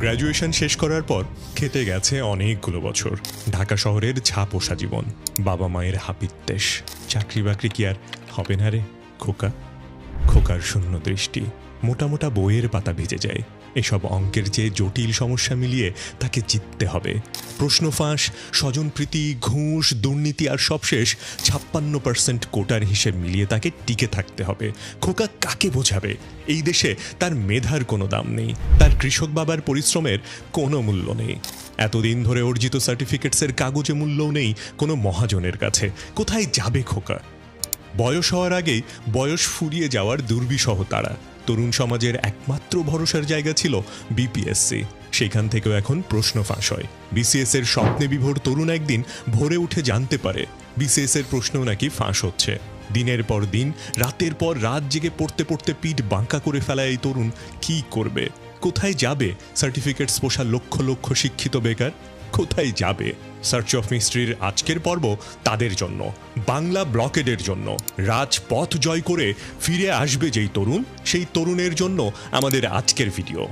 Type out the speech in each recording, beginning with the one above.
Graduation শেষ করার পর খেতে গেছে অনেকগুলো বছর। ঢাকা শহরের ঝাঁপোষা জীবন, বাবা মায়ের হাপিত্যেশ, চাকরি বাকরি কি আর হবে না রে খোকা? খোকার শূন্য দৃষ্টি, মোটা মোটা বইয়ের পাতা ভিজে যায়। এসব অঙ্কের চেয়ে জটিল সমস্যা মিলিয়ে তাকে জিততে হবে। প্রশ্ন ফাঁস, স্বজনপ্রীতি, ঘুষ, দুর্নীতি আর সবশেষ 56% কোটার হিসেব মিলিয়ে তাকে টিকে থাকতে হবে। খোকা কাকে বোঝাবে? এই দেশে তার মেধার কোনো দাম নেই, তার কৃষক বাবার পরিশ্রমের কোনো মূল্য নেই। এতদিন ধরে অর্জিত সার্টিফিকেটসের কাগজে মূল্যও নেই কোনো মহাজনের কাছে। কোথায় যাবে খোকা? বয়স হওয়ার আগেই বয়স ফুরিয়ে যাওয়ার দুর্বিষহ তারা। তরুণ সমাজের একমাত্র ভরসার জায়গা ছিল বিপিএসসি। সেখান থেকেও এখন প্রশ্ন ফাঁস হয়। বিসিএস এর স্বপ্নে বিভোর তরুণ একদিন ভোরে উঠে জানতে পারে বিসিএস এর প্রশ্নও নাকি ফাঁস হচ্ছে। দিনের পর দিন, রাতের পর রাত জেগে পড়তে পড়তে পিঠ বাঁকা করে ফেলা এই তরুণ কি করবে? কোথায় যাবে সার্টিফিকেটস পোষা লক্ষ লক্ষ শিক্ষিত বেকার? কোথায় যাবে? সার্চ অফ মিস্ট্রির আজকের পর্ব তাদের জন্য, বাংলা ব্লকেডের জন্য। রাজপথ জয় করে ফিরে আসবে যেই তরুণ, সেই তরুণের জন্য আমাদের আজকের ভিডিও।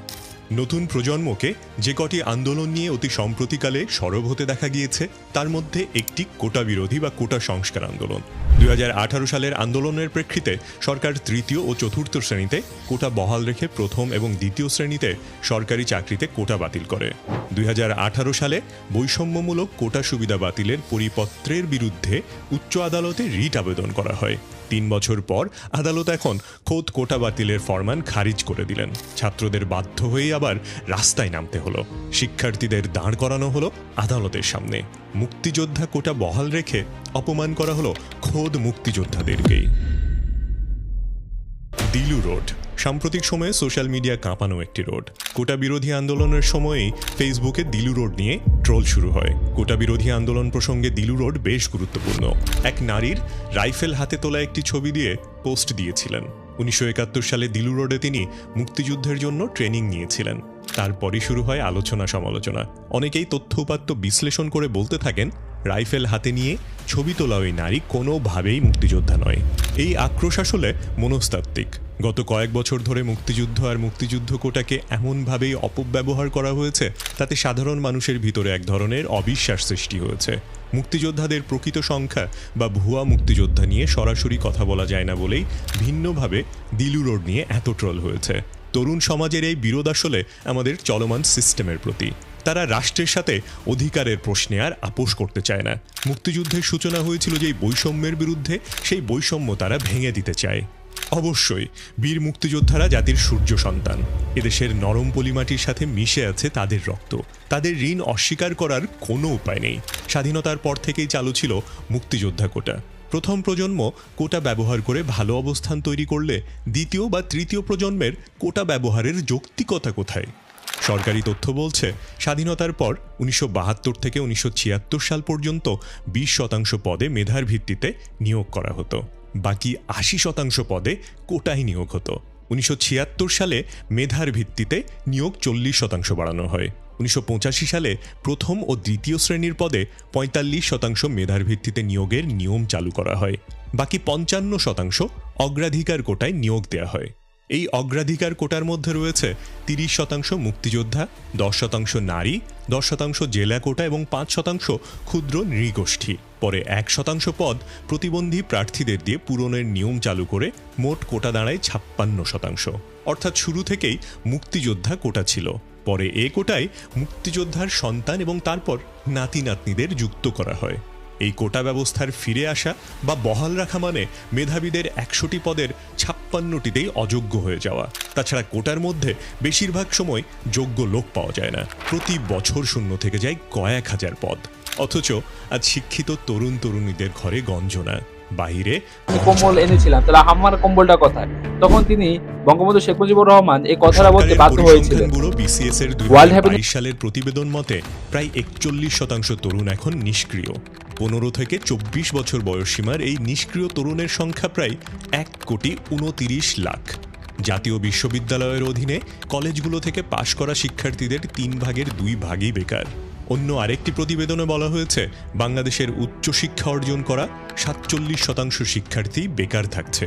নতুন প্রজন্মকে যে কটি আন্দোলন নিয়ে অতি সম্প্রতিকালে সরব হতে দেখা গিয়েছে, তার মধ্যে একটি কোটা বিরোধী বা কোটা সংস্কার আন্দোলন। 2018 সালের আন্দোলনের প্রেক্ষিতে সরকার তৃতীয় ও চতুর্থ শ্রেণীতে কোটা বহাল রেখে প্রথম এবং দ্বিতীয় শ্রেণীতে সরকারি চাকরিতে কোটা বাতিল করে। 2018 সালে বৈষম্যমূলক কোটা সুবিধা বাতিলের পরিপত্রের বিরুদ্ধে উচ্চ আদালতে রিট আবেদন করা হয়। 3 বছর পর আদালত এখন খোদ কোটা বাতিলের ফরমান খারিজ করে দিলেন। ছাত্রদের বাধ্য হয়ে আবার রাস্তায় নামতে হলো, শিক্ষার্থীদের দাঁড় করানো হলো আদালতের সামনে। মুক্তিযোদ্ধা কোটা বহাল রেখে অপমান করা হলো খোদ মুক্তিযোদ্ধাদেরকেই। দিলু রোড সাম্প্রতিক সময়ে সোশ্যাল মিডিয়া কাঁপানো একটি রোড। কোটা বিরোধী আন্দোলনের সময়েই ফেসবুকে দিলু রোড নিয়ে ট্রোল শুরু হয়। কোটা বিরোধী আন্দোলন প্রসঙ্গে দিলু রোড বেশ গুরুত্বপূর্ণ। এক নারীর রাইফেল হাতে তোলা একটি ছবি দিয়ে পোস্ট দিয়েছিলেন। 1971 সালে দিলু রোডে তিনি মুক্তিযুদ্ধের জন্য ট্রেনিং নিয়েছিলেন। তারপরই শুরু হয় আলোচনা সমালোচনা। অনেকেই তথ্য উপাত্ত বিশ্লেষণ করে বলতে থাকেন, রাইফেল হাতে নিয়ে ছবি তোলা ওই নারী কোনোভাবেই মুক্তিযোদ্ধা নয়। এই আক্রোশ আসলে মনস্তাত্ত্বিক। গত কয়েক বছর ধরে মুক্তিযুদ্ধ আর মুক্তিযুদ্ধ কোটাকে এমনভাবেই অপব্যবহার করা হয়েছে, তাতে সাধারণ মানুষের ভিতরে এক ধরনের অবিশ্বাস সৃষ্টি হয়েছে। মুক্তিযোদ্ধাদের প্রকৃত সংখ্যা বা ভুয়া মুক্তিযোদ্ধা নিয়ে সরাসরি কথা বলা যায় না বলেই ভিন্নভাবে দিলু রোড নিয়ে এত ট্রোল হয়েছে। তরুণ সমাজের এই বিরোধ আসলে আমাদের চলমান সিস্টেমের প্রতি। তারা রাষ্ট্রের সাথে অধিকারের প্রশ্নে আর আপোষ করতে চায় না। মুক্তিযুদ্ধের সূচনা হয়েছিল যেই বৈষম্যের বিরুদ্ধে, সেই বৈষম্য তারা ভেঙে দিতে চায়। অবশ্যই বীর মুক্তিযোদ্ধারা জাতির সূর্য সন্তান। এদেশের নরম পলিমাটির সাথে মিশে আছে তাদের রক্ত। তাদের ঋণ অস্বীকার করার কোনো উপায় নেই। স্বাধীনতার পর থেকেই চালু ছিল মুক্তিযোদ্ধা কোটা। প্রথম প্রজন্ম কোটা ব্যবহার করে ভালো অবস্থান তৈরি করলে দ্বিতীয় বা তৃতীয় প্রজন্মের কোটা ব্যবহারের যৌক্তিকতা কোথায়? সরকারি তথ্য বলছে, স্বাধীনতার পর 1972 থেকে 1976 সাল পর্যন্ত 20% পদে মেধার ভিত্তিতে নিয়োগ করা হতো। বাকি 80% পদে কোটায় নিয়োগ হতো। 1976 সালে মেধার ভিত্তিতে নিয়োগ 40% বাড়ানো হয়। 1985 সালে প্রথম ও দ্বিতীয় শ্রেণীর পদে 45% মেধার ভিত্তিতে নিয়োগের নিয়ম চালু করা হয়। বাকি 55% অগ্রাধিকার কোটায় নিয়োগ দেওয়া হয়। এই অগ্রাধিকার কোটার মধ্যে রয়েছে 30% মুক্তিযোদ্ধা, 10% নারী, 10% জেলা কোটা এবং 5% ক্ষুদ্র নৃগোষ্ঠী। পরে 1% পদ প্রতিবন্ধী প্রার্থীদের দিয়ে পূরণের নিয়ম চালু করে মোট কোটা দাঁড়ায় 56%। অর্থাৎ শুরু থেকেই মুক্তিযোদ্ধা কোটা ছিল। পরে এ কোটায় মুক্তিযোদ্ধার সন্তান এবং তারপর নাতি নাতনিদের যুক্ত করা হয়। এই কোটা ব্যবস্থার ফিরে আসা বা বহাল রাখা মানে মেধাবীদের 100টি পদের 56টিতেই অযোগ্য হয়ে যাওয়া। তাছাড়া কোটার মধ্যে বেশিরভাগ সময় যোগ্য লোক পাওয়া যায় না। প্রতি বছর শূন্য থেকে যায় কয়েক হাজার পদ। অথচ আজ শিক্ষিত তরুণ তরুণীদের ঘরে গঞ্জনা। বাহিরে কম্বল এনেছিলাম, তাহলে আমার কম্বলটা কোথায়? তখন তিনি বঙ্গবন্ধু শেখ মুজিবুর রহমান এই কথাটা বলতে বাধ্য হয়েছিলেন। বিসিএস এর 2022 সালের প্রতিবেদন মতে প্রায় 41% তরুণ এখন নিষ্ক্রিয়। 15 থেকে 24 বছর বয়সসীমার এই নিষ্ক্রিয় তরুণের সংখ্যা প্রায় 1,29,00,000। জাতীয় বিশ্ববিদ্যালয়ের অধীনে কলেজগুলো থেকে পাশ করা শিক্ষার্থীদের 3 ভাগের 2 ভাগই বেকার। অন্য আরেকটি প্রতিবেদনে বলা হয়েছে, বাংলাদেশের উচ্চশিক্ষা অর্জন করা 47% শিক্ষার্থী বেকার থাকছে।